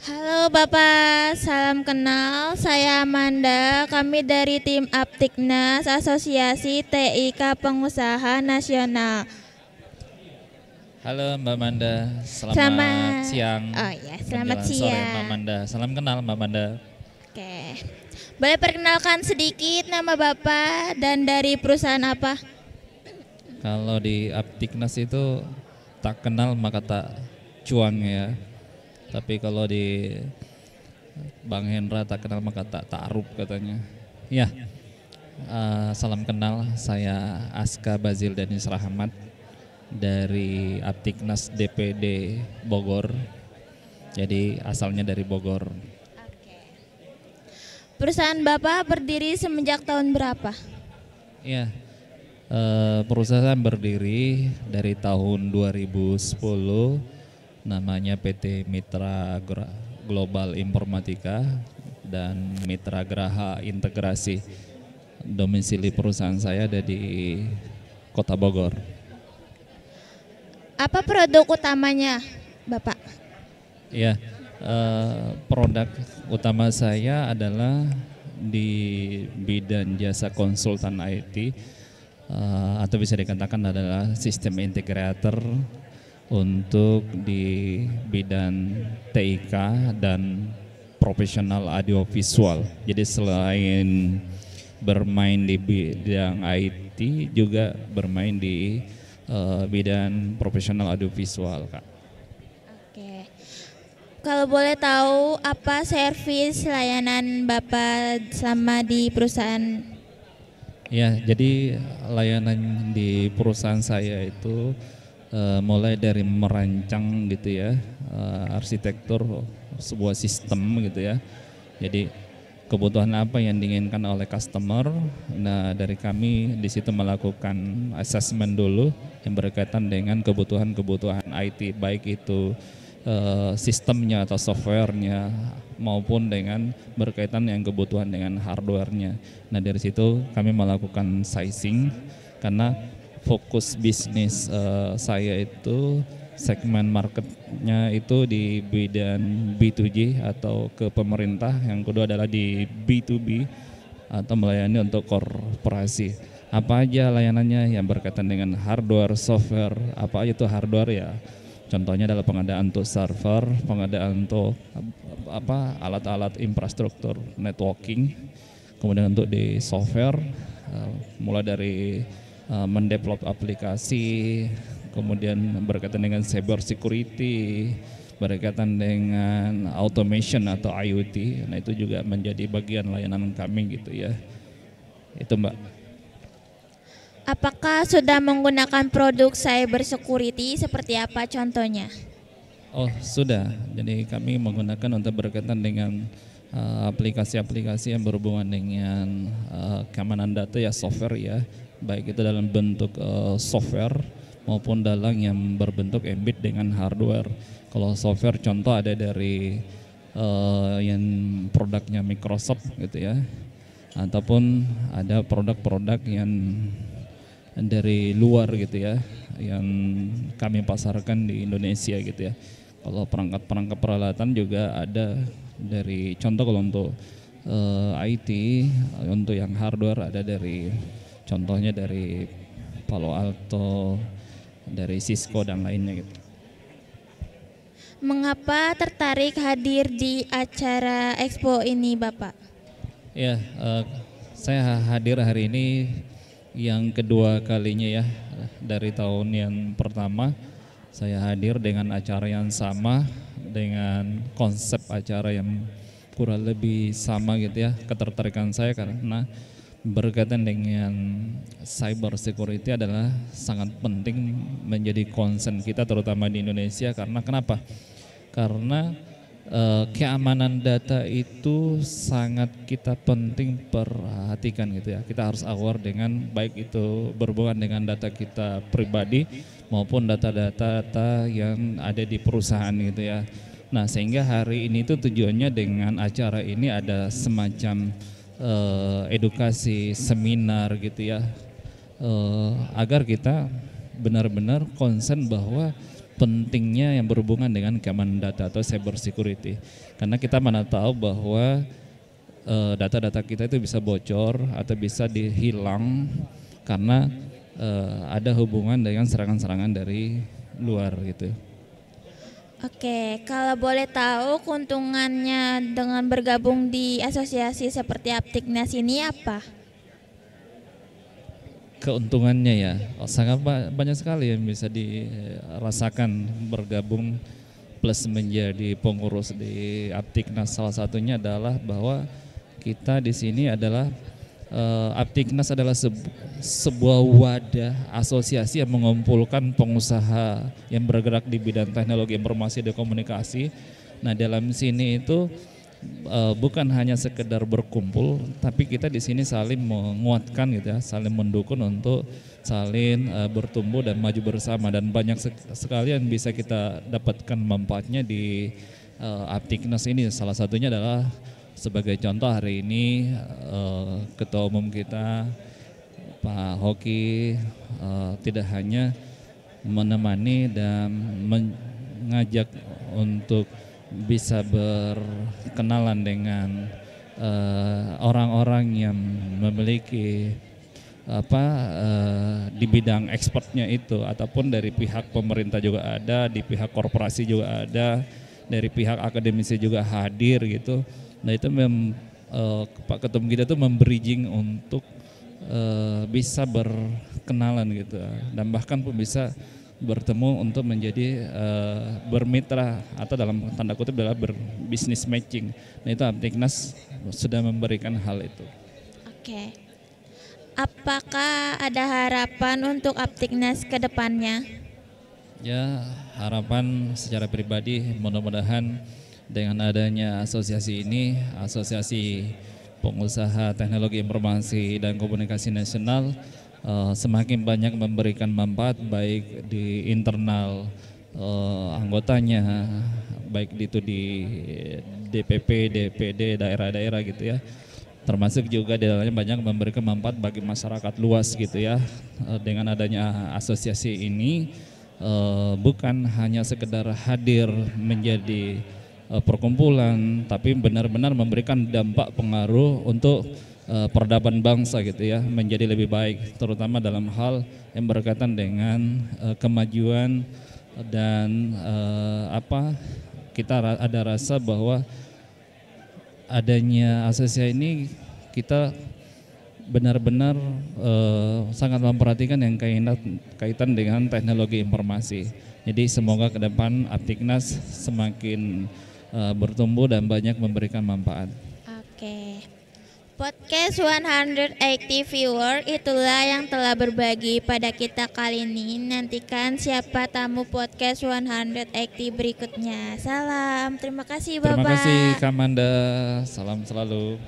Halo Bapak, salam kenal. Saya Amanda. Kami dari tim Aptiknas Asosiasi TIK Pengusaha Nasional. Halo Mbak Manda, selamat Selamat, siang oh ya, selamat menjelang sore Mbak siang. Manda. Salam kenal Mbak Manda. Oke, boleh perkenalkan sedikit nama Bapak dan dari perusahaan apa? Kalau di Aptiknas itu tak kenal maka tak cuan ya. Tapi kalau di Bang Hendra tak kenal maka tak tarup katanya. Ya, salam kenal. Saya Aska Bazil Danis Rahmat dari Aptiknas DPD Bogor. Jadi asalnya dari Bogor. Oke. Perusahaan Bapak berdiri semenjak tahun berapa? Ya, perusahaan berdiri dari tahun 2010, namanya PT Mitra Global Informatika dan Mitra Graha Integrasi. Domisili perusahaan saya ada di Kota Bogor. Apa produk utamanya Bapak? Ya, produk utama saya adalah di bidang jasa konsultan IT, atau bisa dikatakan adalah sistem integrator untuk di bidang TIK dan profesional audiovisual. Jadi selain bermain di bidang IT juga bermain di bidang profesional audiovisual, Kak. Oke. Kalau boleh tahu apa servis layanan Bapak selama di perusahaan? Ya, jadi layanan di perusahaan saya itu mulai dari merancang gitu ya, arsitektur sebuah sistem gitu ya. Jadi kebutuhan apa yang diinginkan oleh customer. Nah, dari kami di situ melakukan assessment dulu yang berkaitan dengan kebutuhan-kebutuhan IT, baik itu sistemnya atau softwarenya maupun dengan berkaitan yang kebutuhan dengan hardwarenya. Nah, dari situ kami melakukan sizing karena fokus bisnis saya itu segmen marketnya itu di bidang B2G atau ke pemerintah, yang kedua adalah di B2B atau melayani untuk korporasi. Apa aja layanannya yang berkaitan dengan hardware, software, apa aja itu hardware ya. Contohnya adalah pengadaan untuk server, pengadaan untuk alat-alat infrastruktur networking, kemudian untuk di software mulai dari mendevelop aplikasi, kemudian berkaitan dengan cyber security, berkaitan dengan automation atau IoT. Nah, itu juga menjadi bagian layanan kami gitu ya. Itu Mbak. Apakah sudah menggunakan produk cyber security seperti apa contohnya? Oh, sudah. Jadi kami menggunakan untuk berkaitan dengan aplikasi-aplikasi yang berhubungan dengan keamanan data ya, software ya, baik itu dalam bentuk software maupun dalam yang berbentuk embed dengan hardware. Kalau software contoh ada dari yang produknya Microsoft gitu ya, ataupun ada produk-produk yang dari luar gitu ya, yang kami pasarkan di Indonesia gitu ya. Kalau perangkat-perangkat peralatan juga ada dari contoh, kalau untuk IT, untuk yang hardware ada dari contohnya dari Palo Alto, dari Cisco dan lainnya gitu. Mengapa tertarik hadir di acara Expo ini Bapak? Ya, saya hadir hari ini yang kedua kalinya ya. Dari tahun yang pertama saya hadir dengan acara yang sama, dengan konsep acara yang kurang lebih sama gitu ya. Ketertarikan saya karena berkaitan dengan cyber security adalah sangat penting menjadi concern kita terutama di Indonesia. Karena kenapa? Karena keamanan data itu sangat kita penting perhatikan gitu ya. Kita harus aware dengan baik itu berhubungan dengan data kita pribadi maupun data-data yang ada di perusahaan gitu ya. Nah, sehingga hari ini tuh tujuannya dengan acara ini ada semacam edukasi seminar gitu ya, agar kita benar-benar concern bahwa pentingnya yang berhubungan dengan keamanan data atau cyber security. Karena kita mana tahu bahwa data-data kita itu bisa bocor atau bisa dihilang karena ada hubungan dengan serangan-serangan dari luar gitu. Oke, kalau boleh tahu keuntungannya dengan bergabung di asosiasi seperti Aptiknas ini apa? Keuntungannya ya sangat banyak sekali yang bisa dirasakan bergabung plus menjadi pengurus di Aptiknas. Salah satunya adalah bahwa kita di sini adalah Aptiknas adalah sebuah wadah asosiasi yang mengumpulkan pengusaha yang bergerak di bidang teknologi informasi dan komunikasi. Nah, dalam sini itu bukan hanya sekedar berkumpul, tapi kita di sini saling menguatkan gitu ya, saling mendukung untuk saling bertumbuh dan maju bersama, dan banyak sekali yang bisa kita dapatkan manfaatnya di Aptiknas ini. Salah satunya adalah sebagai contoh hari ini Ketua Umum kita Pak Hoki tidak hanya menemani dan mengajak untuk bisa berkenalan dengan orang-orang yang memiliki di bidang ekspornya itu, ataupun dari pihak pemerintah juga ada, di pihak korporasi juga ada, dari pihak akademisi juga hadir gitu. Nah itu Pak Ketum kita tuh membridging untuk bisa berkenalan gitu, dan bahkan pun bisa bertemu untuk menjadi bermitra atau dalam tanda kutip adalah berbisnis matching. Nah itu Aptiknas sudah memberikan hal itu. Oke. Apakah ada harapan untuk Aptiknas ke depannya? Ya, harapan secara pribadi mudah-mudahan dengan adanya asosiasi ini, Asosiasi Pengusaha Teknologi Informasi dan Komunikasi Nasional, semakin banyak memberikan manfaat baik di internal anggotanya, baik itu di DPP, DPD, daerah-daerah gitu ya. Termasuk juga di dalamnya banyak memberikan manfaat bagi masyarakat luas gitu ya. Dengan adanya asosiasi ini bukan hanya sekedar hadir menjadi perkumpulan, tapi benar-benar memberikan dampak pengaruh untuk peradaban bangsa gitu ya, menjadi lebih baik, terutama dalam hal yang berkaitan dengan kemajuan dan kita ada rasa bahwa adanya asosiasi ini kita benar-benar sangat memperhatikan yang kaitan dengan teknologi informasi. Jadi semoga ke depan Aptiknas semakin bertumbuh dan banyak memberikan manfaat. Oke. Podcast 180 viewer itulah yang telah berbagi pada kita kali ini. Nantikan siapa tamu podcast 180 berikutnya. Salam, terima kasih Bapak. Terima kasih Kamanda, salam selalu.